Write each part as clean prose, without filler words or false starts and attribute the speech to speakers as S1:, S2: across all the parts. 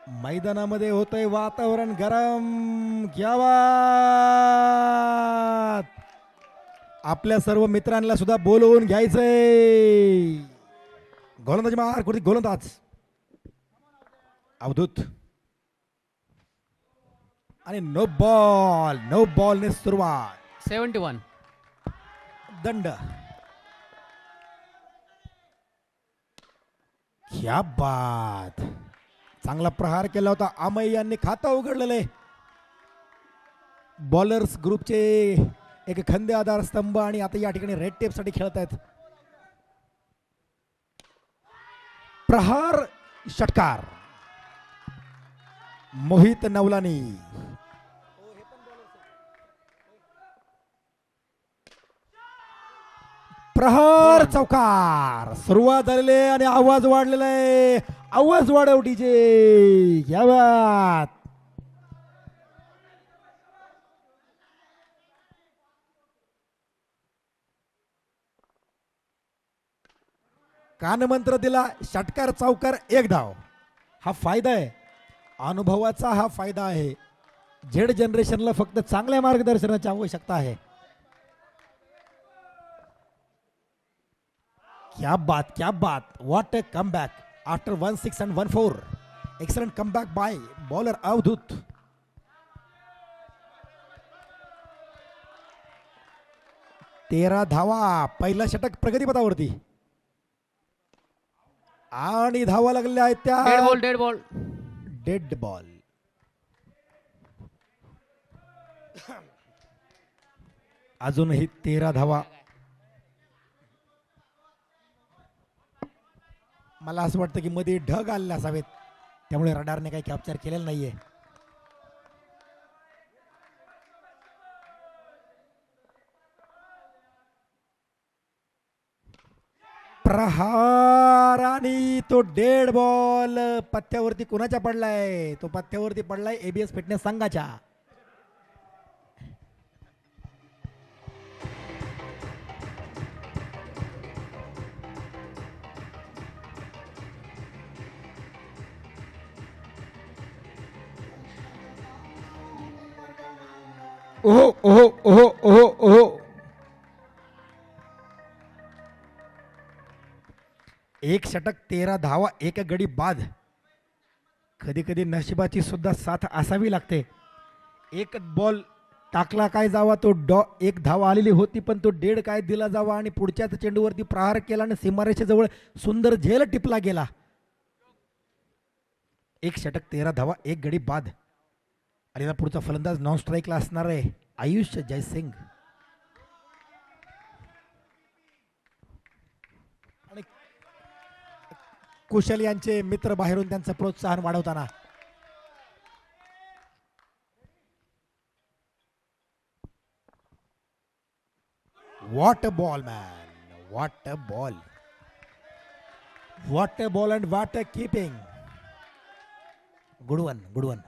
S1: मैदानामध्ये होतंय वातावरण गरम. घ्यावा आपल्या सर्व मित्रांना सुद्धा बोलवून घ्यायचंय. गोलंदाज मार कुठे गोलंदाज अवधूत आणि नो बॉल ने सुरुवात.
S2: 71.
S1: दंड. क्या बात. चांगला प्रहार केला होता. अमय यांनी खातं उघडलेलं आहे. बॉलर्स ग्रुपचे एक खंदे आधार स्तंभ आणि आता या ठिकाणी रेड टेप साठी खेळत आहेत. प्रहार षटकार मोहित नवलानी. प्रहार चौकार. सुरुवात झालेली आहे आणि आवाज वाढलेला आहे. आवाज वाढव डीजे. क्या बात. कानमंत्र दिला. षटकार चौकार एक धाव. हा फायदा आहे. अनुभवाचा हा फायदा आहे. झेड जनरेशनला फक्त चांगल्या मार्गदर्शनाची आवश्यकता आहे. क्या बात क्या बात. What a comeback after 1-6 and 1-4. Excellent comeback by bowler Avdhoot. तेरा धावा. पहिला षटक प्रगतीपथावरती आणि धावा लागलेल्या आहेत त्या
S2: डेड बॉल.
S1: Dead ball. अजूनही 13 धावा. मला असं वाटतं की मध्ये ढग आलेले असावेत त्यामुळे रडारने काही कॅप्चर केलेलं नाहीये. प्रहार आणि तो डेड बॉल पत्त्यावरती कुणाच्या पडलाय. तो पत्त्यावरती पडलाय एबीएस फिटनेस संघाच्या. ओहो ओहो ओहो ओहो ओहो. एक षटक 13 धावा एक गडी बाद. कधी कधी नशिबाची सुद्धा साथ असावी लागते. एक बॉल टाकला काय जावा तो एक धावा आलेली होती पण तो डेड काय दिला जावा आणि पुढच्याच चेंडूवरती प्रहार केला आणि सीमारेषेजवळ सुंदर झेल टिपला गेला. एक षटक 13 धावा एक गडी बाद. आणि आता पुढचा फलंदाज नॉन स्ट्राईकला असणार आहे आयुष जयसिंग. आणि कुशल यांचे मित्र बाहेरून त्यांचं प्रोत्साहन वाढवताना. What a ball man. What a ball. What a ball and what a keeping. Good one.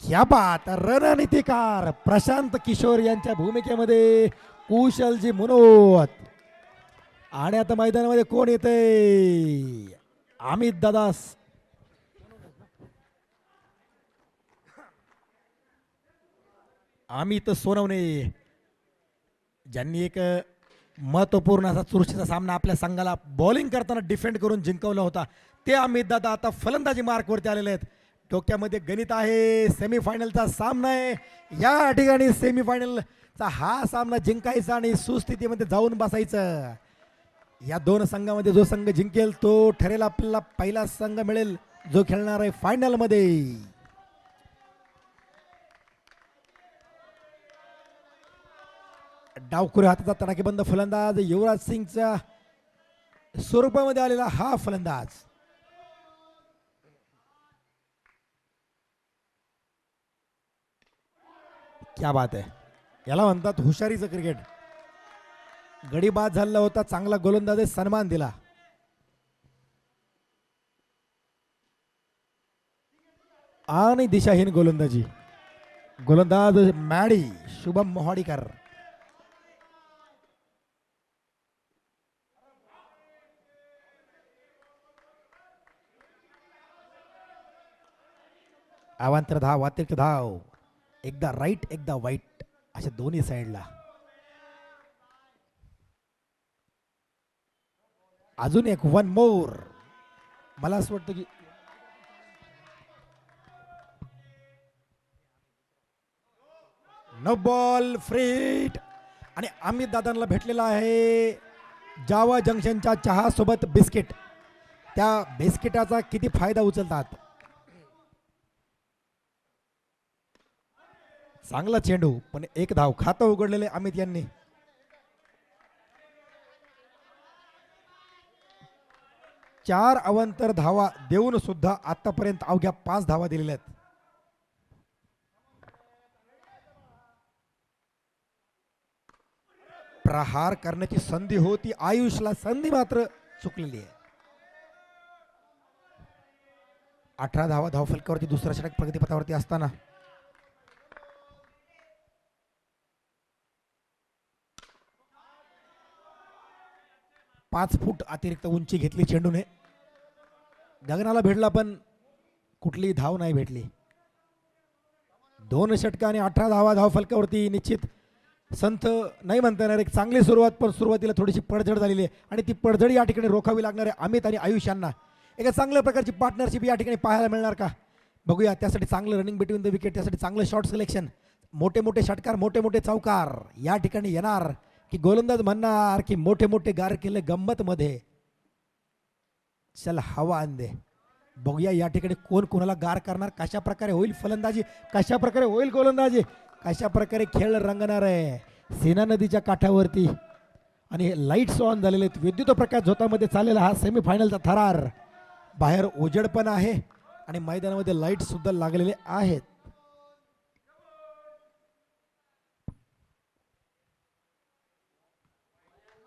S1: क्या बात. रणनीतिकार प्रशांत किशोर यांच्या भूमिकेमध्ये कुशलजी मुनोत. आणि आता मैदानामध्ये कोण येते. अमित दादास. अमित सोनवणे ज्यांनी एक महत्वपूर्ण असा चुरशीचा सामना आपल्या संघाला बॉलिंग करताना डिफेंड करून जिंकवला होता. ते अमित दादा आता फलंदाजी मार्कवरती आलेले आहेत. डोक्यामध्ये गणित आहे. सेमीफायनलचा सामना आहे. या ठिकाणी सेमीफायनलचा हा सामना जिंकायचा आणि सुस्थितीमध्ये जाऊन बसायचं. या दोन संघामध्ये जो संघ जिंकेल तो ठरेल आपल्याला पहिला संघ मिळेल जो खेळणार आहे फायनल मध्ये. डावखुरे हाताचा तडाखेबंद फलंदाज युवराज सिंगच्या स्वरूपामध्ये आलेला हा फलंदाज. क्या बात आहे. याला म्हणतात हुशारीचं क्रिकेट. गडी बाद झाला होता. चांगला गोलंदाज सन्मान दिला. आणि दिशाहीन गोलंदाजी. गोलंदाज मॅडी शुभम मोहाडीकर. अवांतर धाव, अतिरिक्त धाव, एकदा राईट एकदा वाईट अशा दोन्ही साईडला. अजून एक वन मोर. मला असं वाटतं की नो बॉल फ्रीट. आणि अमित दादांना भेटलेला आहे जावा जंक्शनच्या चहा सोबत बिस्किट. त्या बिस्किटाचा किती फायदा उचलतात. चांगला चेंडू पण एक धाव. खातं उघडलेले अमित यांनी. चार अवांतर धावा देऊन सुद्धा आतापर्यंत अवघ्या 5 धावा दिलेल्या आहेत. प्रहार करण्याची संधी होती आयुषला, संधी मात्र चुकलेली आहे. 18 धावा धावफलकावरती दुसऱ्या षटक प्रगतीपथावरती असताना पाच फूट अतिरिक्त उंची घेतली चेंडूने. गगनाला भेटला पण कुठलीही धाव नाही भेटली. 2 षटक आणि 18 धावा धावफलकावरती. निश्चित संथ नाही म्हणता येणार, एक चांगली सुरुवात, पण सुरुवातीला थोडीशी पडझड झालेली आहे आणि ती पडझड या ठिकाणी रोखावी लागणार आहे. अमित आणि आयुष यांना एका चांगल्या प्रकारची पार्टनरशिप या ठिकाणी पाहायला मिळणार का बघूया. त्यासाठी चांगलं रनिंग बिटवीन द विकेट, त्यासाठी चांगलं शॉट सिलेक्शन, मोठे मोठे षटकार, मोठे मोठे चौकार या ठिकाणी येणार की गोलंदाज म्हणणार की मोठे मोठे गार केले गंमत मध्ये, चल हवा आण दे. बघूया या ठिकाणी कोण कोणाला गार करणार, कशा प्रकारे होईल फलंदाजी, कशा प्रकारे होईल गोलंदाजी, कशा प्रकारे खेळ रंगणार आहे सीना नदीच्या काठावरती. आणि लाईट्स ऑन झालेले आहेत, विद्युत प्रकाश झोतामध्ये चाललेला हा सेमीफायनलचा थरार. बाहेर उजेड पण आहे आणि मैदानामध्ये लाईट सुद्धा लागलेले आहेत.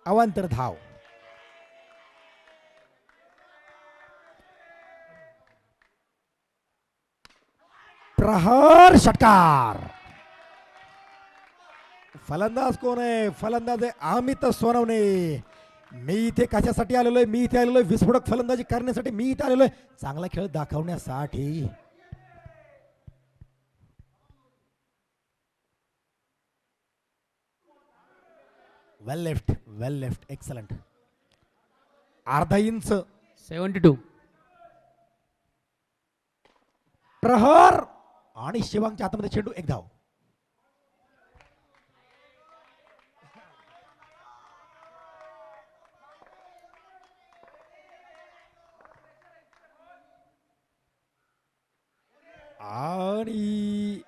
S1: अवांतर धाव. प्रहार षटकार. फलंदाज कोण आहे? फलंदाज आहे अमित सोनवणे. मी इथे कशासाठी आलेलो आहे? मी इथे आलेलो आहे विस्फोटक फलंदाजी करण्यासाठी. मी इथे आलेलो आहे चांगला खेळ दाखवण्यासाठी. वेल लेफ्ट एक्सलंट. अर्धा इंच
S2: 72.
S1: प्रहार आणि शिवांगच्या हातामध्ये चेंडू, एक धाव. आणि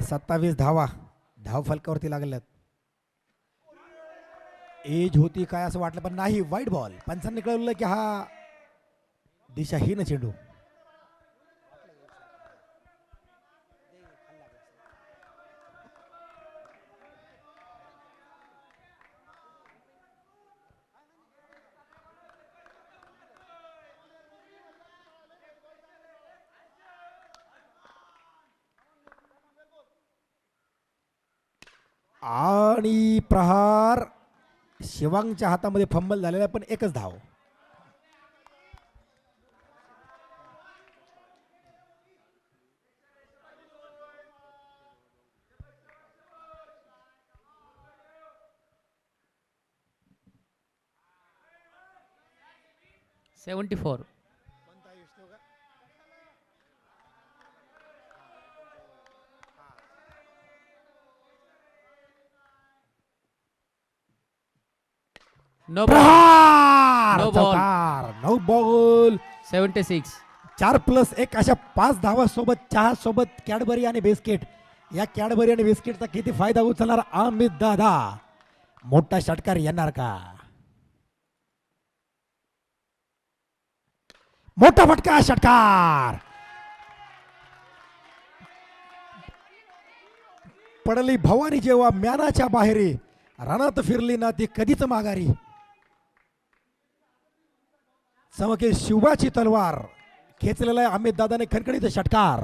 S1: 27 धावा धाव फलकावरती लागल्यात. एज होती काय असं वाटलं पण नाही. वाईट बॉल. पंचांनी कळवलं की हा दिशाहीन चेंडू. आणि प्रहार शिवांगच्या हातामध्ये फंबल झालेला पण एकच धाव.
S2: $74. No ball.
S1: प्रहार
S2: No ball.
S1: चौकार. No ball.
S2: 76.
S1: 4+1 अशा 5 धावा सोबत चहा सोबत कॅडबरी आणि बिस्किट. या कॅडबरी आणि बिस्किटचा किती फायदा उचलणार अमित दादा? मोठा षटकार येणार का? मोठा फटका षटकार. पडली भवानी जेव्हा म्यानाच्या बाहेरी, रणात फिरली ना ती कधीच माघारी. चमके शिवाची तलवार. खेचलेला आहे अमित दादाने खणखणीत षटकार.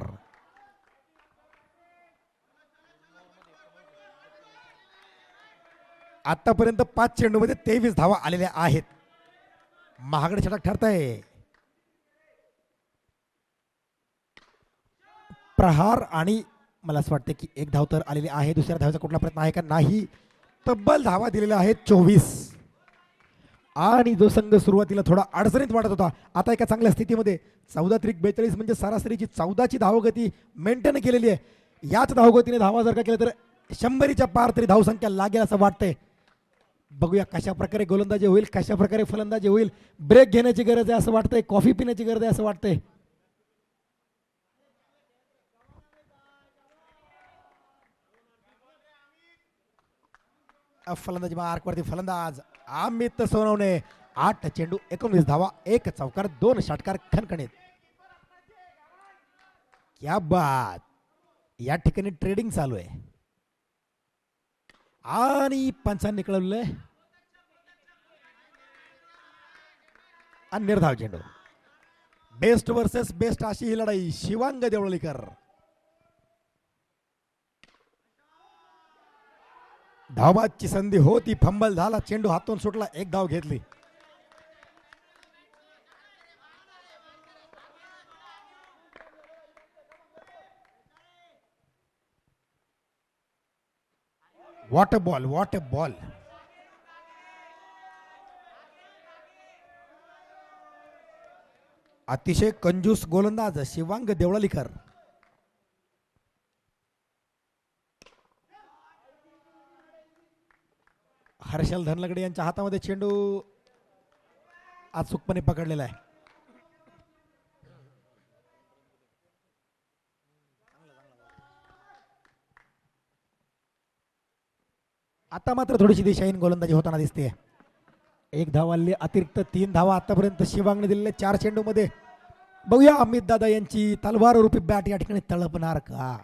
S1: आतापर्यंत 5 चेंडूमध्ये 23 धावा आलेल्या आहेत. महागडे षटक ठरतंय. प्रहार आणि मला असं वाटतं की एक धाव तर आलेली आहे. दुसऱ्या धावाचा कुठला प्रयत्न आहे का? नाही. तब्बल धावा दिलेल्या आहेत 24. आणि जो संघ सुरुवातीला थोडा अडचणीत वाटत होता आता एका चांगल्या स्थितीमध्ये 14-42 म्हणजे सरासरीची 14ची धावगती मेंटेन केलेली आहे. याच धावगतीने धावा जर का केलं तर 100च्या पार तरी धावसंख्या लागेल असं वाटतंय. बघूया कशा प्रकारे गोलंदाजी होईल, कशा प्रकारे फलंदाजी होईल. ब्रेक घेण्याची गरज आहे असं वाटतंय, कॉफी पिण्याची गरज आहे असं वाटतंय. फलंदाजी मार्कवरती फलंदाज अमित सोनवणे. 8 चेंडू 19 धावा, 1 चौकार, 2 षटकार खणखणीत. क्या बात. या ठिकाणी ट्रेडिंग चालू आहे आणि पंचांनी कळवलंय आणि निर्धाव चेंडू. बेस्ट वर्सेस बेस्ट अशी ही लढाई. शिवांग देवळीकर. धावाची संधी होती, फंबल झाला, चेंडू हातून सुटला, एक धाव घेतली. What a ball, what a ball. अतिशय कंजूस गोलंदाज शिवांग देवळीकर. हर्षल धनलगडे यांच्या हातामध्ये चेंडू अचूकपणे पकडलेला आहे. आता मात्र थोडीशी दिशाहीन गोलंदाजी होताना दिसते. एक धाव आली, अतिरिक्त 3 धावा आतापर्यंत शिवांगने दिलेल्या 4 चेंडू मध्ये. बघूया अमित दादा यांची तलवार रूपी बॅट या ठिकाणी तळपणार का?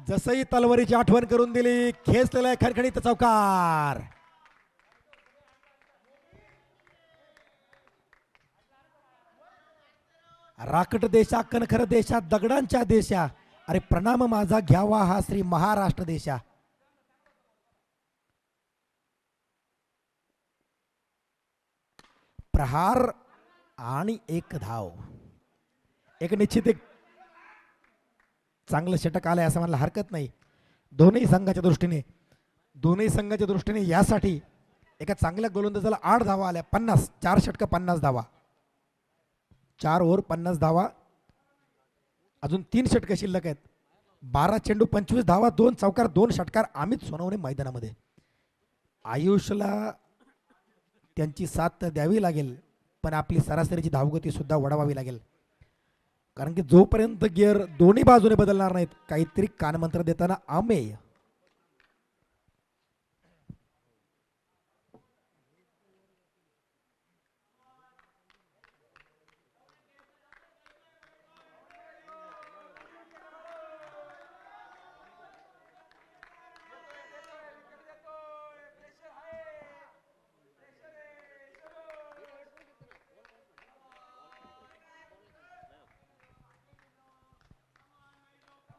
S1: जसही तलवारीची आठवण करून दिली, खेचलेला आहे खणखणीत चौकार. राकट देशा, कणखर देशा, दगडांच्या देशा, अरे प्रणाम माझा घ्यावा हा श्री महाराष्ट्र देशा. प्रहार आणि एक धाव. एक निश्चित एक चांगलं षटक आलंय असं म्हणायला हरकत नाही. दोन्ही संघाच्या दृष्टीने यासाठी एका चांगल्या गोलंदाजाला 8 धावा आल्या. 50, 4 षटक 50 धावा, 4 ओव्हर 50 धावा, अजून 3 षटक शिल्लक आहेत. 12 चेंडू 25 धावा, 2 चौकार, 2 षटकार. अमित सोनवणे मैदानामध्ये. आयुषला त्यांची साथ तर द्यावी लागेल, पण आपली सरासरीची धावगती सुद्धा वाढवावी लागेल. कारण की जोपर्यंत गिअर दोन्ही बाजूने बदलणार नाहीत, काहीतरी कानमंत्र देताना अमेय.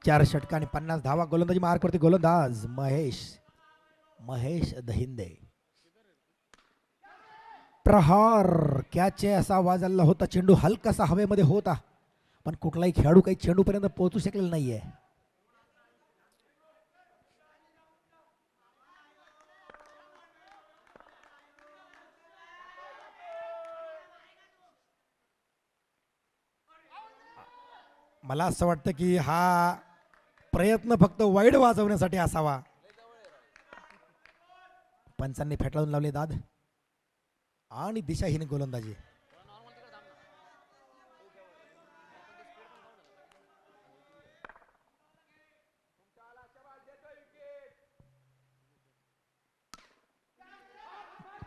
S1: चार षटका आणि 50 धावा. गोलंदाजी मार्कवरती गोलंदाज महेश दहिंदे. प्रहार कॅच असा आवाज आला होता. चेंडू हलकासा हवेमध्ये होता, पण कुठलाही खेळाडू काही चेंडू पर्यंत पोहोचू शकलेला नाहीये. मला असं वाटतं की हा प्रयत्न फक्त वाईड वाजवण्यासाठी असावा. पंचांनी फेटाळून लावले दाद आणि दिशाहीन गोलंदाजी.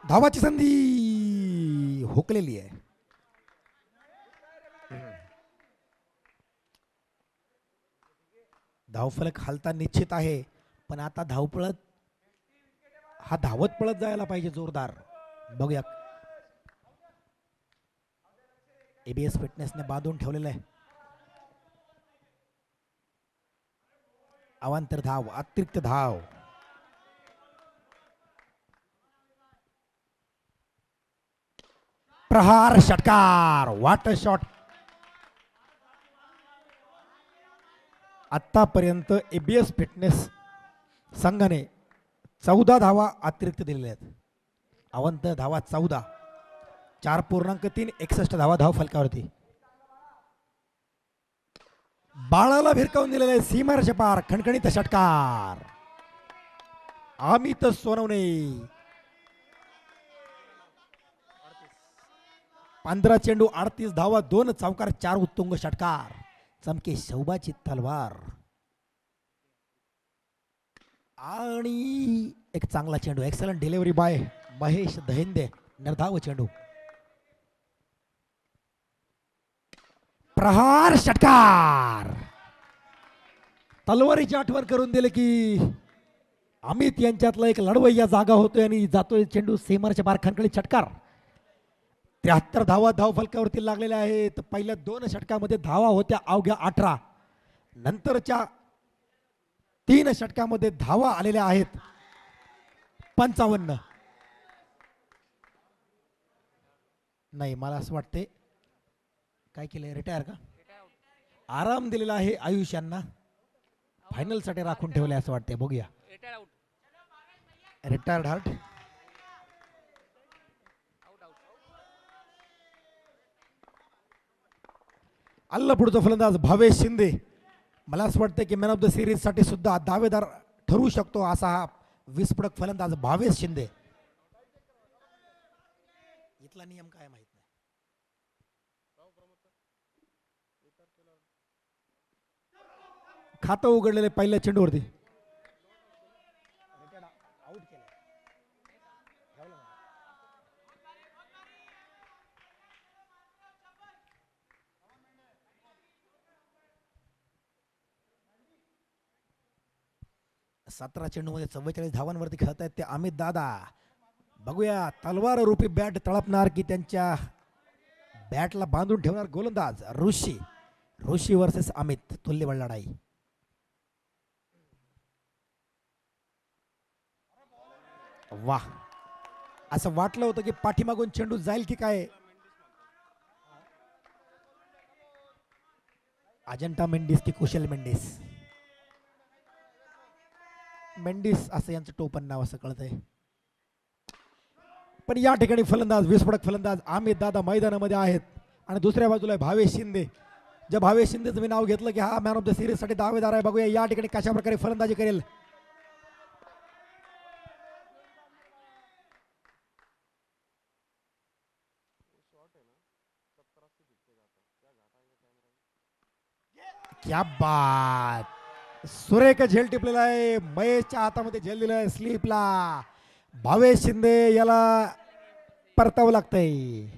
S1: धावाची संधी हुकलेली आहे. धावफलक हालता निश्चित आहे, पण आता हा धावत पळत जायला पाहिजे जोरदार. बघूया, एबीएस फिटनेसने बांधून ठेवलेलं आहे. अवांतर धाव, अतिरिक्त धाव. प्रहार षटकार. वाट शॉट. आतापर्यंत एबीएस फिटनेस संघाने 14 धावा अतिरिक्त दिलेल्या आहेत. अवंत धावा 14, 4.3 61 धावा धाव फलकावरती. बाळाला भिरकावून दिलेले सीमारेषे पार खणखणीत षटकार. अमित सोनवणे. 15 चेंडू 38 धावा 2 चौकार 4 उत्तुंग षटकार. चमके शौबाची तलवार. आणि एक चांगला चेंडू. Excellent delivery by Mahesh Dahinde. निर्धाव चेंडू. प्रहार षटकार. तलवारीची आठवण करून दिले की अमित यांच्यातला एक लढवय्या जागा होतोय आणि जातोय चेंडू सीमारेषे पार खणखणीत षटकार. 73 धावा धाव फलकावरती लागलेल्या आहेत. पहिल्या 2 षटकामध्ये धावा होत्या अवघ्या 18. नंतरच्या 3 षटकामध्ये धावा आलेल्या आहेत 55. नाही, मला असं वाटते काय केलंय, रिटायर का? आराम दिलेला आहे आयुष यांना. फायनल साठी राखून ठेवले असं वाटते. बघूया. Retired heart. अल्ला पुढचा फलंदाज भावेश शिंदे. मला असं वाटतं की मॅन ऑफ द सिरीज साठी सुद्धा दावेदार ठरू शकतो असा हा विस्फोटक फलंदाज भावेश शिंदे. इथला नियम काय माहित नाही. खातं उघडलेले पहिल्या चेंडूवरती. 17 चेंडूमध्ये 44 धावांवरती खेळत आहेत ते अमित दादा. बघूया तलवार रूपी बॅट तळपणार की त्यांच्या बॅटला बांधून ठेवणार गोलंदाज ऋषी. ऋषी वर्सेस अमित, तुल्यबळ लढाई. वाह, असं वाटलं होतं की पाठीमागून चेंडू जाईल की काय. अजंटा मेंडिस की कुशल मेंडिस. मेंडिस असं यांचं टोपण नाव असं कळतंय. पण या ठिकाणी फलंदाज विस्फोटक फलंदाज अमित दादा मैदानामध्ये आहेत आणि दुसऱ्या बाजूला भावेश शिंदे. ज्या भावेश शिंदेचं मी नाव घेतलं की हा मॅन ऑफ द सिरीज साठी दावेदार आहे. बघूया या ठिकाणी कशा प्रकारे फलंदाजी करेल. क्या बात. सुरेख झेल टिपलेला आहे. महेशच्या हातामध्ये झेल दिलाय स्लीपला. भावेश शिंदे याला परतावं लागतंय.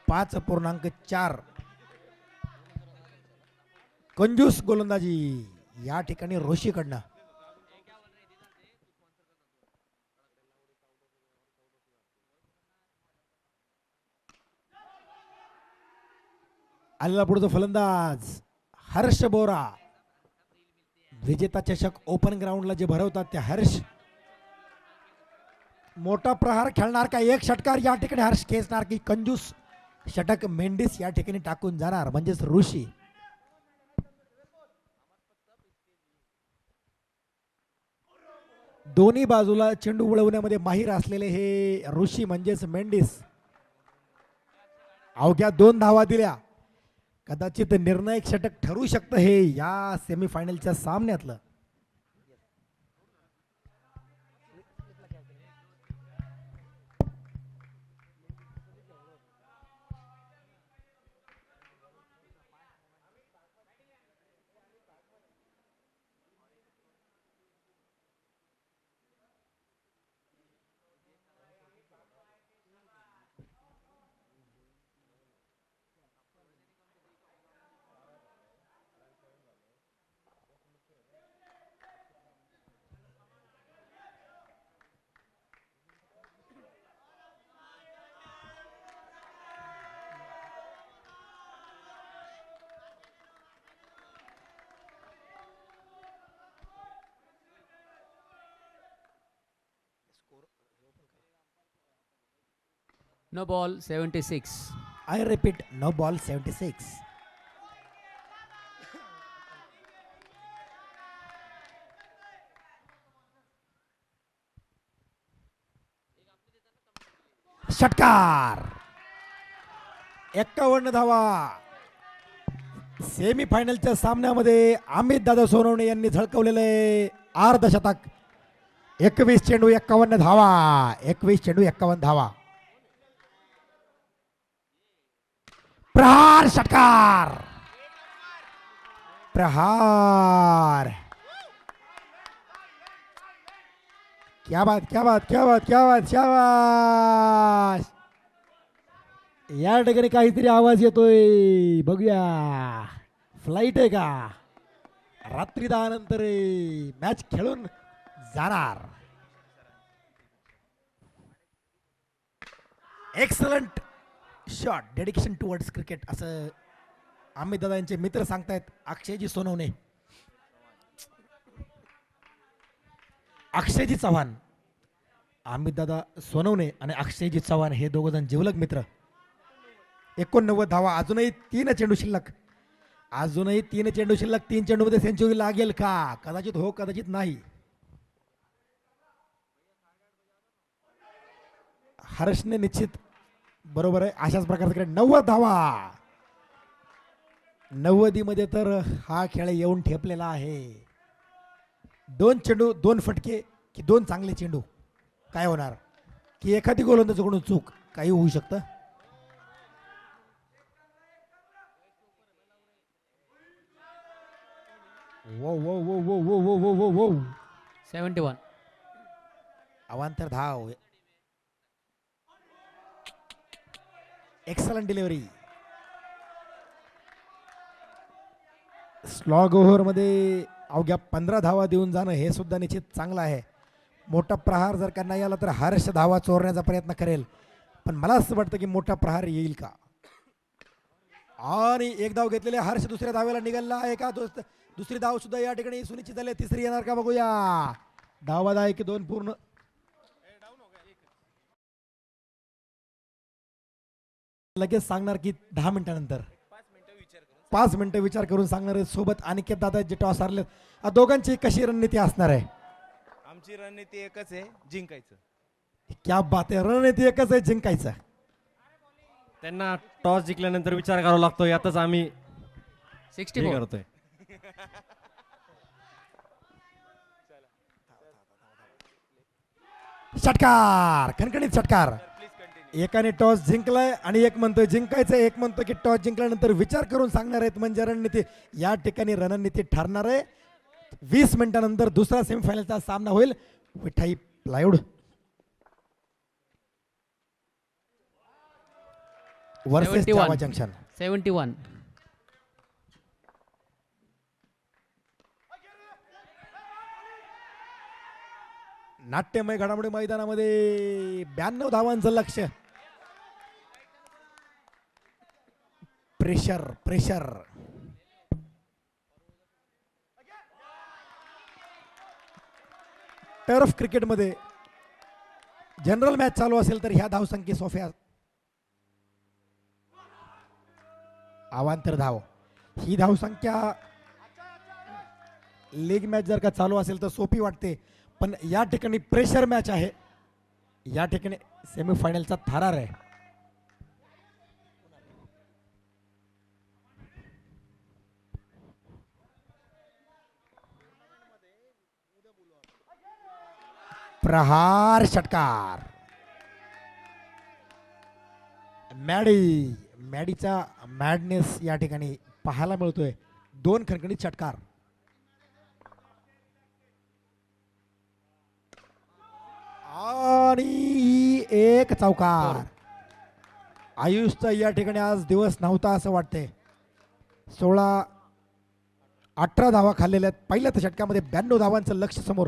S1: पाच 5.4 कंजूस गोलंदाजी या ठिकाणी ऋषीकडनं. आलेला पुढचा फलंदाज हर्ष बोरा. विजेता चषक ओपन ग्राउंडला जे भरवतात ते हर्ष. मोठा प्रहार खेळणार का? एक षटकार या ठिकाणी हर्ष खेचणार की कंजूस षटक मेंडिस या ठिकाणी टाकून जाणार म्हणजेच ऋषी. दोन्ही बाजूला चेंडू वळवण्यामध्ये माहीर असलेले हे ऋषी म्हणजेच मेंडिस. अवघ्या 2 धावा दिल्या. कदाचित निर्णायक षटक ठरू शकतं हे या सेमीफायनलच्या सामन्यातलं.
S2: No ball, 76.
S1: I repeat, no ball 76. षटकार. 51 धावा. सेमी फायनलच्या सामन्यामध्ये अमित दादा सोनवणे यांनी झळकवलेले अर्धशतक. 21 चेंडू 51 धावा. 21 चेंडू 51 धावा. प्रहार षटकार. प्रहार. क्या बात, क्या बात, क्या बात, क्या बात, शाबाश. या ठिकाणी काहीतरी आवाज येतोय, बघूया. फ्लाईट आहे का? रात्री 10 नंतर मॅच खेळून जाणार. Excellent shot, dedication towards cricket असं अमित दादा यांचे मित्र सांगतायत. अक्षयजी सोनवणे, अक्षयजी चव्हाण. अमित दादा सोनवणे आणि अक्षयजी चव्हाण हे दोघ जण जिवलग मित्र. 89 धावा. अजूनही 3 चेंडू शिल्लक. अजूनही 3 चेंडू शिल्लक. 3 चेंडू मध्ये सेंचुरी लागेल का? कदाचित हो, कदाचित नाही. हर्षने निश्चित बरोबर आहे. अशाच प्रकारचे 90 धावा. 90 मध्ये तर हा खेळ येऊन ठेपलेला आहे. 2 चेंडू 2 फटके की 2 चांगले चेंडू, काय होणार? की एखादी गोलंदाजाकडून चूक, काही होऊ शकतं. वो वो वो वो वो वो वो वो वो
S2: 71.
S1: अवांतर धाव. Excellent delivery. स्लॉग ओव्हर मध्ये अवघ्या 15 धावा देऊन जाणं हे सुद्धा निश्चित चांगलं आहे. मोठा प्रहार जर का नाही आला तर हर्ष धावा चोरण्याचा प्रयत्न करेल, पण मला असं वाटतं की मोठा प्रहार येईल का. आणि एक धाव घेतलेले हर्ष दुसऱ्या धावेला निघाला आहे का? दुसरी धाव सुद्धा या ठिकाणी सुनिश्चित झाली. तिसरी येणार का बघूया. धावा आहे की 2 पूर्ण. लगेच सांगणार की 10 मिनिटानंतर, 5 मिनिटं विचार करून सांगणार आहे. सोबत अनिकेत दादा जे टॉस हारले, दोघांची कशी रणनीती असणार आहे?
S3: आमची रणनीती एकच आहे, जिंकायचं.
S1: क्या बात आहे. रणनीती एकच आहे, जिंकायचं.
S4: त्यांना टॉस जिंकल्यानंतर विचार करावा लागतो, यातच आम्ही हे
S2: 64.
S4: करतोय.
S1: षटकार, खणखणीत षटकार. एकाने टॉस जिंकलाय आणि एक म्हणतोय जिंकायचं, एक म्हणतोय की टॉस जिंकल्यानंतर विचार करून सांगणार आहेत. म्हणजे रणनीती या ठिकाणी रणनीती ठरणार आहे. 20 मिनिटानंतर दुसरा सेमीफायनलचा सामना होईल. विठाई प्लायवूड वर्सेस जावा जंक्शन.
S2: 71.
S1: नाट्यमय घडामोडी मैदानामध्ये 92 धावांचं लक्ष्य. Pressure pressure. टर्फ क्रिकेटमध्ये जनरल मॅच चालू असेल तर ह्या धावसंख्ये सोफ्या. अवांतर धाव. ही धावसंख्या लीग मॅच जर का चालू असेल तर सोपी वाटते, पण या ठिकाणी प्रेशर मॅच आहे. या ठिकाणी सेमीफायनलचा थरार आहे. प्रहार षटकार. मॅडीचा मॅडनेस या ठिकाणी पाहायला मिळतोय. 2 खणखणीत षटकार. आणि एक चौकार. आयुषचा या ठिकाणी आज दिवस नव्हता असं वाटतंय. 18 धावा खाल्लेल्या आहेत. पहिल्या षटकामध्ये 92 धावांचं लक्ष समोर.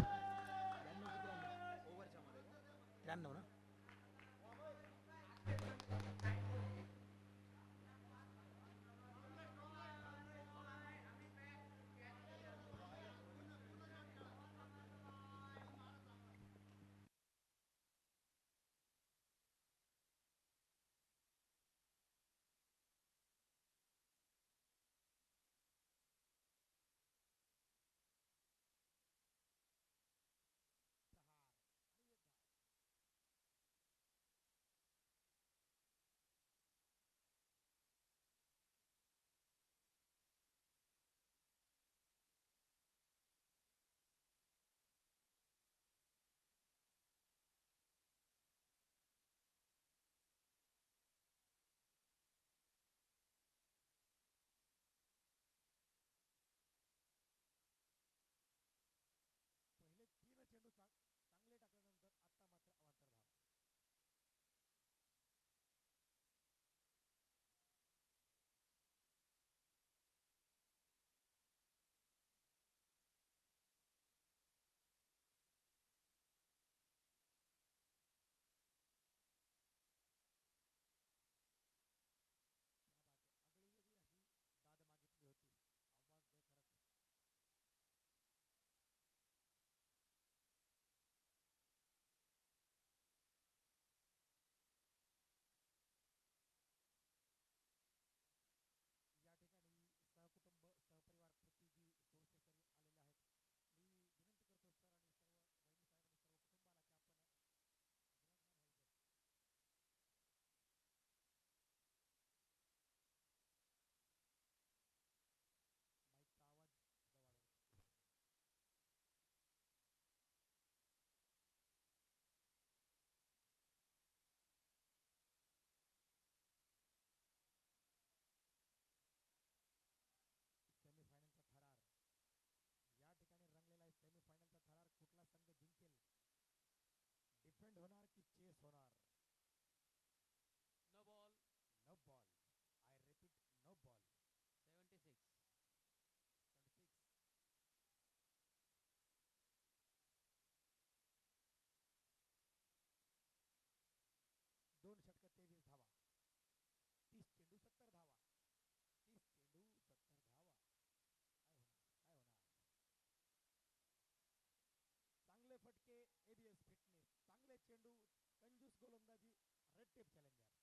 S1: कंजूस गोलंदाजी red tape challenger.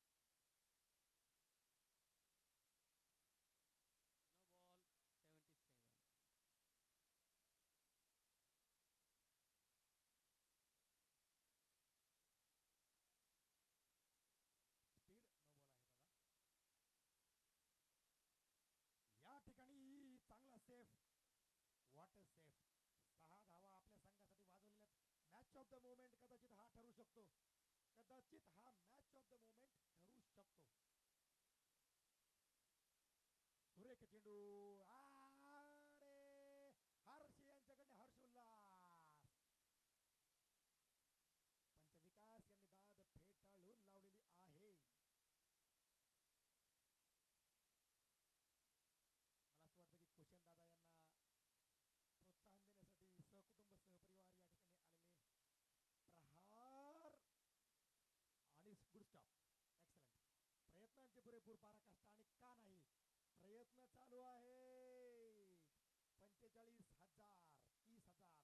S2: No ball 77.
S1: Speed no ball आहे दादा. या ठिकाणी चांगला सेफ. What a safe. 6 धावा आपल्या संघासाठी वाजवलेल्या. मॅच ऑफ द मोमेंट कदाचित हा ठरू शकतो. कदाचित हा मॅच ऑफ द मोमेंट ठरू शकतो. सुरेख चेंडू अरे हर्ष यांच्याकडे हर्ष उल्हास. पंचविकास यांनी दाद फेटाळून लावलेली आहे. मला असं वाटतं की कुशन दादा यांना प्रोत्साहन देण्यासाठी सहकुटुंब सहपरिवार या ठिकाणी आलेले. प्रहार आणि गुड स्टॉप. एक्सलंट. प्रयत्नांचे पुरेपूर पराकाष्ठा आणि का नाही. प्रयत्न चालू आहे. 45,000 30,000 15,000 आणि चषक.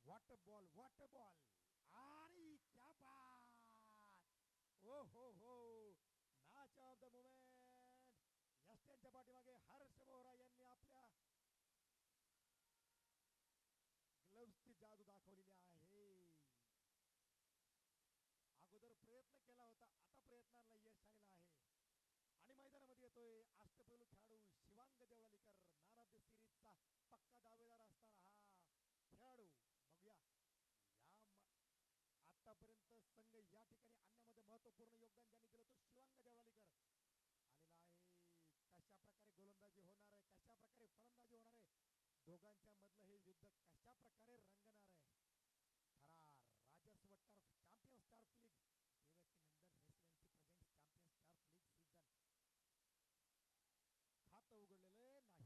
S1: वॉटर बॉल आणि क्या बात. ओ हो मॅच ऑफ द मोमेंट. यष्ट्यांच्या पाठीमागे हर्ष बोरा यांनी आपल्या ग्लव्सची जादू दाखवलेली आहे. अगोदर प्रयत्न केला होता, आता प्रयत्नाला यश आलेलं आहे. आणि मैदानामध्ये येतोय अष्टपैलू खेळाडू शिवांग देवळालीकर. मॅन ऑफ द सिरीजचा पक्का दावेदार असणारा हा खेळाडू. बघूया या आतापर्यंत संघ या ठिकाणी आणण्यामध्ये महत्वपूर्ण योगदान ज्यांनी दिलं तो शिवांग देवळालीकर आलेला आहे. कशा प्रकारे गोलंदाजी होणार आहे, कशा प्रकारे फलंदाजी होणार आहे, दोघांच्या मधलं हे युद्ध कशा प्रकारे रंगणार आहे. थरार राजस्व turf champions turf league Devki Nandan residency present champions turf league season. खातं उघडलेलं नाही.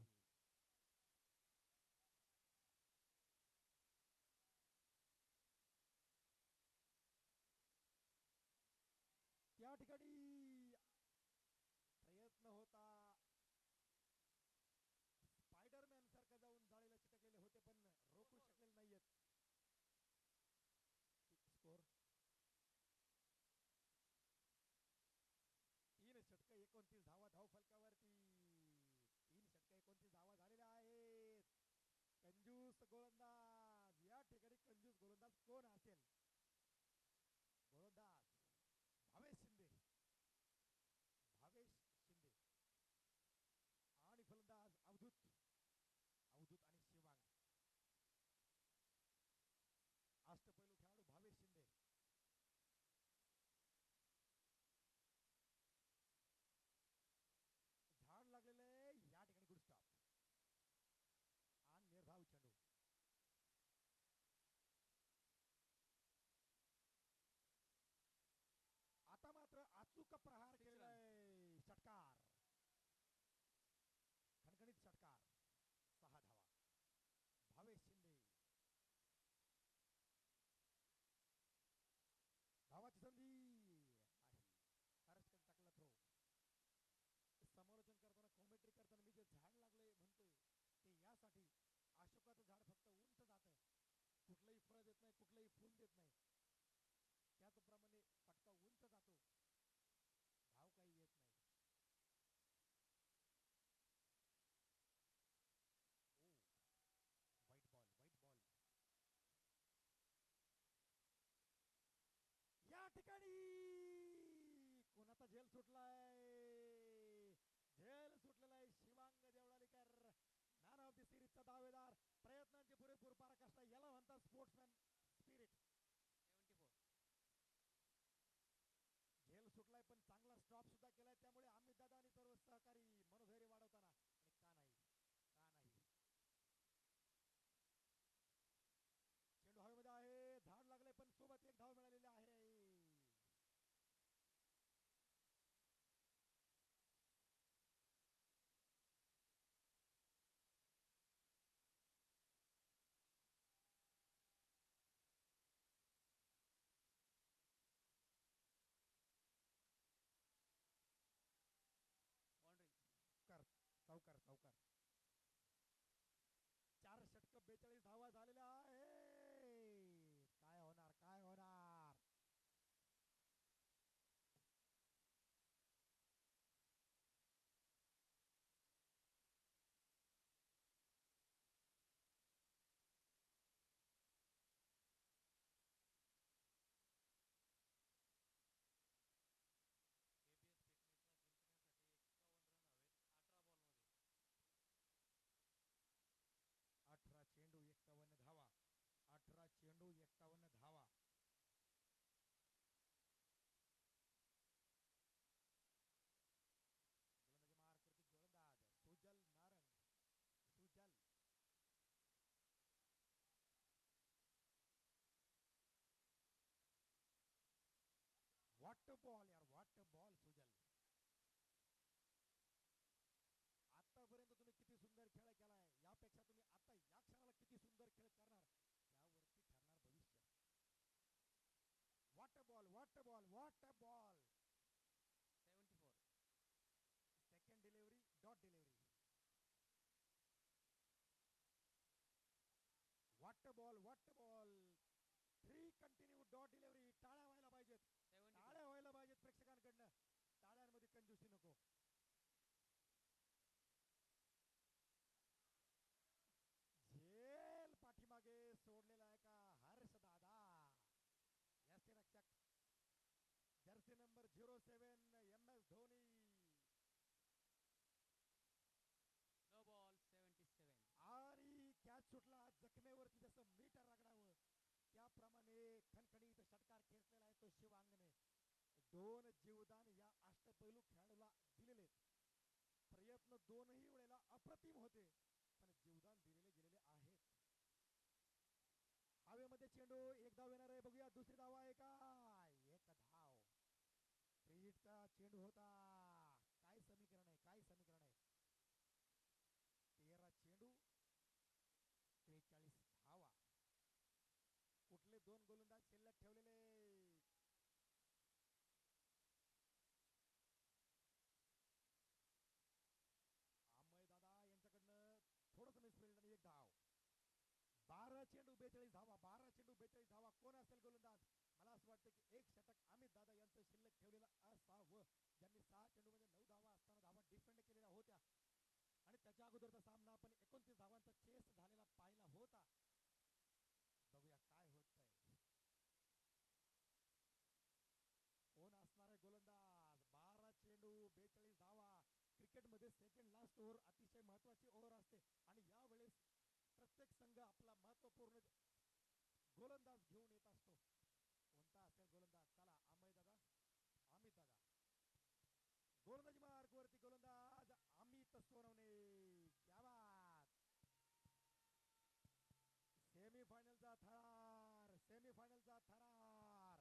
S1: त्या ठिकाणी प्रयत्न होता. स्पायडरमॅन सारखा जाऊन जाळीला चिटकलेले होते पण रोखू शकलेले नाहीयेत. स्कोर 3 षटक 29 धावा धाव फलकावरती. 3 षटक 29 धावा झालेल्या आहेत. कंजूस गोलंदाज. या ठिकाणी कंजूस गोलंदाज कोण असेल. गोलंदाज भावेश शिंदे. भावेश शिंदे आणि फलंदाज अवधूत आणि शिवांग. अष्टपैलू खेळाडू भावेश शिंदे. झाड लागलेले या ठिकाणी गुड स्टॉप आणि निर्धाव चेंडू. आता मात्र अचूक प्रहार केलाय. षटकार खणखणीत षटकार. 6 धावा. भावेश शिंदे. धावाची संधी नाही. हर्षकडे टाकला थ्रो. समालोचन करताना कॉमेंट्री करताना मी जे झाड लागले म्हणतोय ते यासाठी अशोकाचं झाड फक्त उंच जातं, कुठलंही फळ देत नाही, कुठलंही फूल देत नाही. त्याचप्रमाणे फटका उंच जातो, धाव काही येत नाही. ओ व्हाईट बॉल. या ठिकाणी कोणाचा झेल सुटलाय. झेल सुटलेला आहे शिवांग देवळालीकर. मॅन ऑफ द सिरीजचा दावेदार. प्रयत्नांची पुरेपूर पराकाष्ठा याला म्हणतात स्पोर्ट्समॅन स्पिरिट.
S2: 74.
S1: झेल सुटलाय पण चांगला स्टॉप सुद्धा केलाय. त्यामुळे अमित दादा आणि सर्व सहकारी मनोधैर्य वाढवताना आणि का नाही चेंडू हवेमध्ये आहे. झाड लागले पण सोबत एक धाव मिळालेली आहे. व्हॉट बॉल यार, व्हॉट बॉल सुजल. आतापर्यंत तुम्ही किती सुंदर खेळ केलाय, यापेक्षा तुम्ही आता या क्षणाला किती सुंदर खेळ करणार त्यावरती ठरणार भविष्य. What ball, what ball, what ball.
S2: 74.
S1: Second delivery, dot delivery. What ball, what ball. 3 continue dot delivery. टाळ्या व्हायला पाहिजेत,
S2: 72.
S1: टाळ्या व्हायला पाहिजेत प्रेक्षकांकडनं. टाळ्यांमध्ये कंजूसी नको. झेल पाठीमागे सोडलेला आहे का हर्ष दादा. यष्टीरक्षक Jersey number 07 MS Dhoni.
S2: No ball, 77.
S1: आणि कॅच सुटला. जखमेवरती जसं मीटर रगडावं त्याप्रमाणे खणखणीत षटकार खेचलेला आहे तो शिवांगने. 2 जीवदान या अष्टपैलू खेळाडूला दिलेले. प्रयत्न दोनही वेळेला अप्रतिम होते, पण जीवदान दिलेले गेलेले आहेत. हवेमध्ये चेंडू, एक धाव येणार आहे, बघूया दुसरी धाव आहे का. एक धाव. क्रिकेटचा चेंडू होता. काय समीकरण आहे, काय समीकरण आहे. 13 चेंडू 43 धावा. कुठले 2 गोलंदाज शिल्लक ठेवलेले. अमय दादा यांच्याकडनं थोडस मिसफिल्ड आणि एक धाव. 12 चेंडू 42 धावा, 12 चेंडू 42 धावा. कोण असेल गोलंदाज. मला असं वाटतं की एक षटक अमित दादा यांचं शिल्लक ठेवलेलं असावं, ज्यांनी 6 चेंडू मध्ये 9 धावा असताना धावा डिफेंड केलेल्या होत्या. आणि त्याच्या अगोदरचा सामना आपण 29 धावांचा चेस झालेला पाहिला होता. बघूया काय होतंय. कोण असणार आहे गोलंदाज. 12 चेंडू 42 धावा. क्रिकेटमध्ये सेकंड लास्ट ओव्हर अतिशय महत्वाची ओव्हर असते आणि यावेळेस प्रत्येक संघ आपला महत्वपूर्ण गोलंदाज घेऊन येत असतो. कोणता असेल गोलंदाज. चला अमय दादा, अमित दादा. गोलंदाजी मार्ग वरती गोलंदाज अमित सोनवणे. क्या बात. सेमीफायनलचा थरार, सेमीफायनलचा थरार.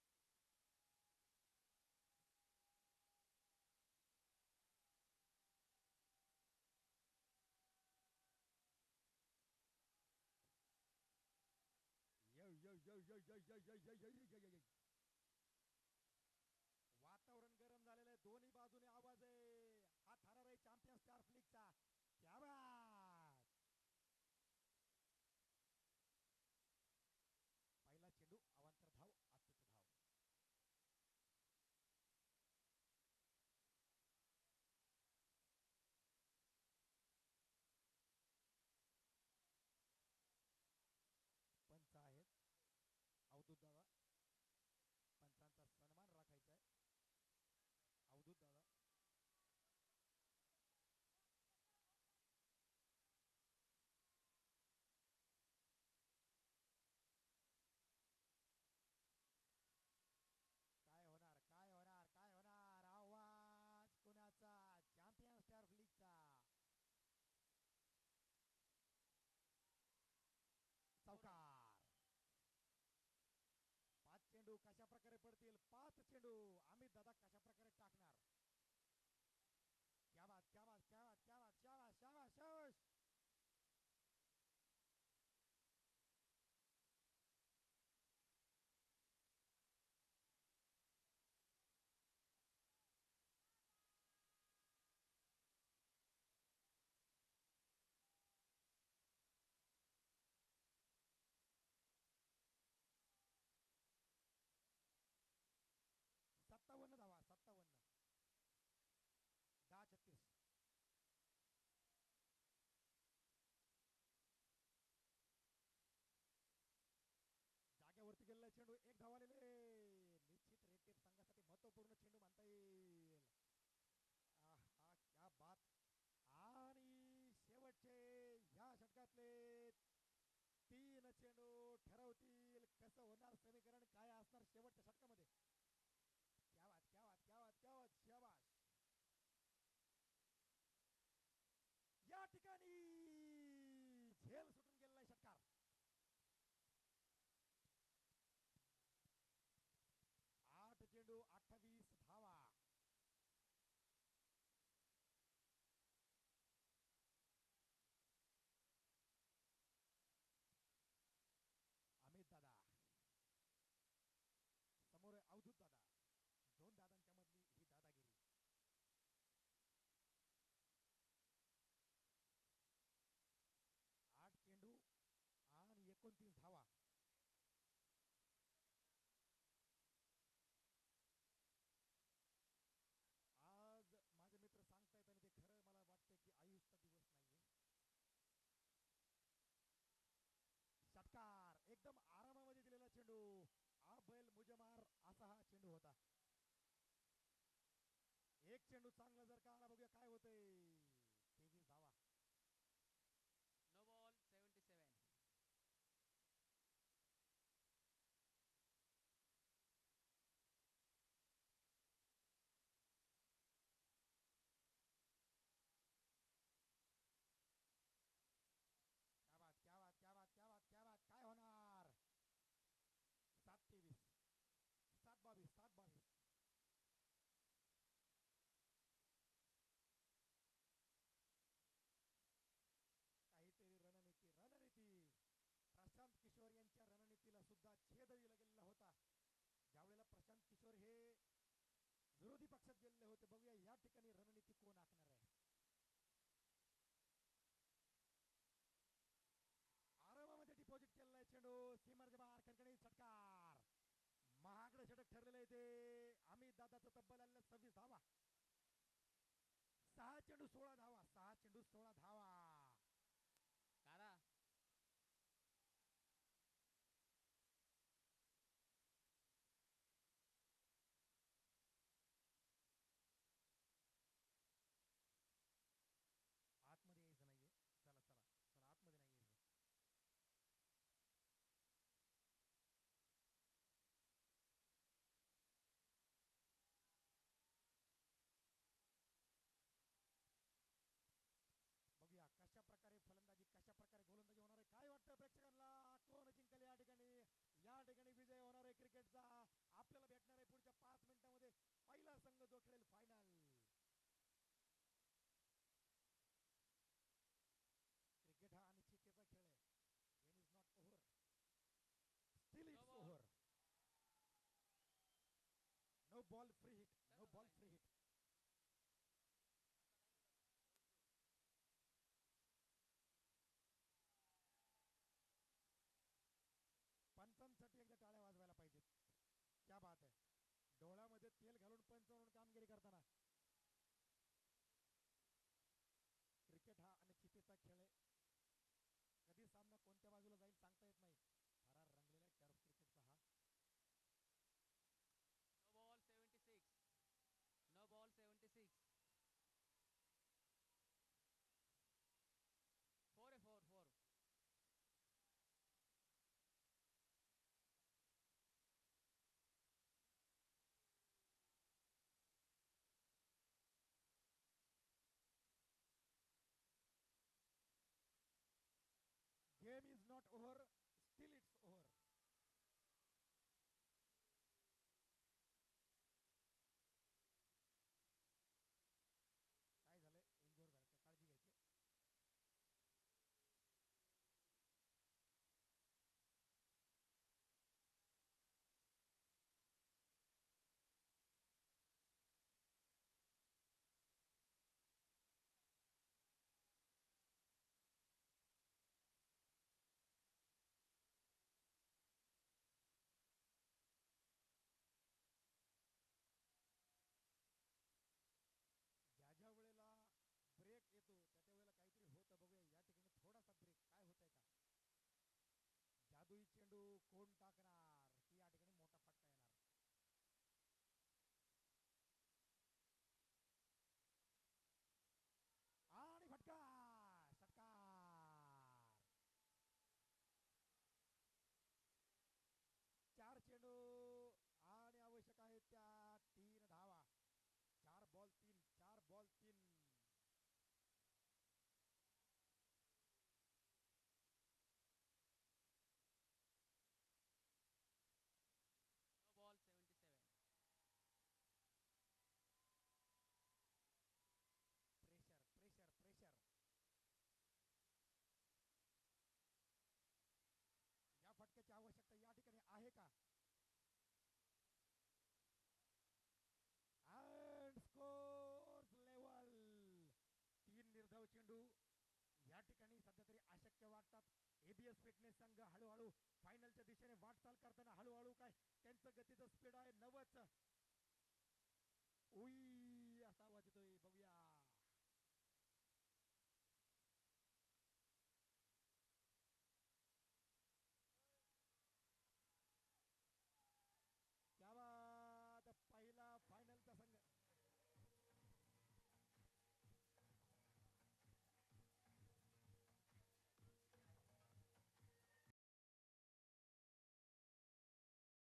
S1: वातावरण गरम झालेलं आहे, दोन्ही बाजूने आवाज आहे. हा थरार आहे चॅम्पियन्स स्टार लीगचा. क्या बात. पहिला चेंडू अवांतर धाव, अचूक धाव. पंच आहेत अवधूत दादा. पंचांचा सन्मान राखायचा आहे. अवधूत दादा. काय होणार, काय होणार, काय होणार. आवाज कोणाचा. चॅम्पियन स्टार लीगचा. चौकार. 5 चेंडू कशा प्रकारे पडतील. 5 चेंडू अमित दादा कशा प्रकारे टाकणार. क्या बात, क्या बात, क्या बात, क्या बात. शाबाश, शाबाश, शाबाश. सत्तावन्न धावा, 57. 10-36. जागेवरती गेलेला चेंडू, एक धाव आलेले. निश्चित रेटेड संघासाठी महत्वपूर्ण चेंडू म्हणता येईल. आहा क्या बात. आणि शेवटचे या षटकातले 3 चेंडू ठरवतील कसं होणार समीकरण, काय असणार शेवटच्या षटकामध्ये. क्या बात, क्या बात, क्या बात, क्या बात. शाबाश. या ठिकाणी झेल सुटून गेलेला षटकार. 8 चेंडू चेंडू चांगला जर का आला बघूया काय होतंय. 23 धावा.
S2: No ball 77.
S1: क्या बात क्या बात क्या बात क्या बात क्या बात काय होणार. 7-23, 7-22, 7-22. काहीतरी रणनीती रणनीती. प्रशांत किशोर यांच्या रणनीतीला सुद्धा छेद दिला गेलेला होता. ज्यावेळेला प्रशांत किशोर हे विरोधी पक्षात गेलेले होते. बघूया या ठिकाणी रणनीती कोण आखणार आहे. आरामामध्ये डिपॉझिट केलेला आहे चेंडू. सीमारच्या बाहेर खणखणीत षटकार. महागडे षटक ठरलेलं आहे ते. अमित दादाचं तब्बल आलेलं 26 धावा. 6 चेंडू 16 धावा. 6 चेंडू 16 धावा.
S2: कारा.
S1: आतमध्ये यायचं नाहीये. चला चला चला आतमध्ये नाही यायचं. बघूया कशा प्रकारे फलंदाजी कशा प्रकारे गोलंदाजी होणार आहे. काय वाटतं प्रेक्षकांना कोण जिंकल या ठिकाणी. या ठिकाणी विजय होणार आहे क्रिकेटचा. आपल्याला भेटणार आहे पुढच्या 5 मिनिटांमध्ये पहिला संघ जो खेळेल फायनल. क्रिकेट हा अनिश्चिततेचा खेळ आहे. Game is not over, still it's over. No ball free hit. No ball free hit. पंचांसाठी एकदा टाळ्या वाजवायला पाहिजेत. क्या बात आहे. डोळ्यामध्ये तेल घालून पंच म्हणून कामगिरी करताना. क्रिकेट हा अनिश्चिततेचा खेळ आहे. कधी सामना कोणत्या बाजूला जाईल सांगता येत नाही. थरार रंगलेला टर्फ क्रिकेटचा हा.
S2: No ball 76. No ball 76. 4-4.
S1: Game is not over, still it's over. काय झालंय. इंजोर झालं का काळजी घ्यायची. ज्या ज्या वेळेला ब्रेक येतो त्या त्या वेळेला काहीतरी होतं. बघूया या ठिकाणी थोडासा ब्रेक काय होतंय का. जादुई चेंडू कोण टाकणार की या ठिकाणी मोठा फटका येणार. आणि फटका षटकार. 4 चेंडू आणि आवश्यक आहे त्या 3 धावा. 4 ball 3. 4 ball 3.
S2: No ball 77.
S1: Pressure pressure pressure. या फटक्याची आवश्यकता या ठिकाणी आहे का. And scores level. 3 निर्धाव चेंडू या ठिकाणी सध्या तरी अशक्य वाटतात. एबीएस फिटनेस संघ हळूहळू फायनलच्या दिशेने वाटचाल करताना हळूहळू काय त्यांचं गतीचं स्पीड आहे 90चं.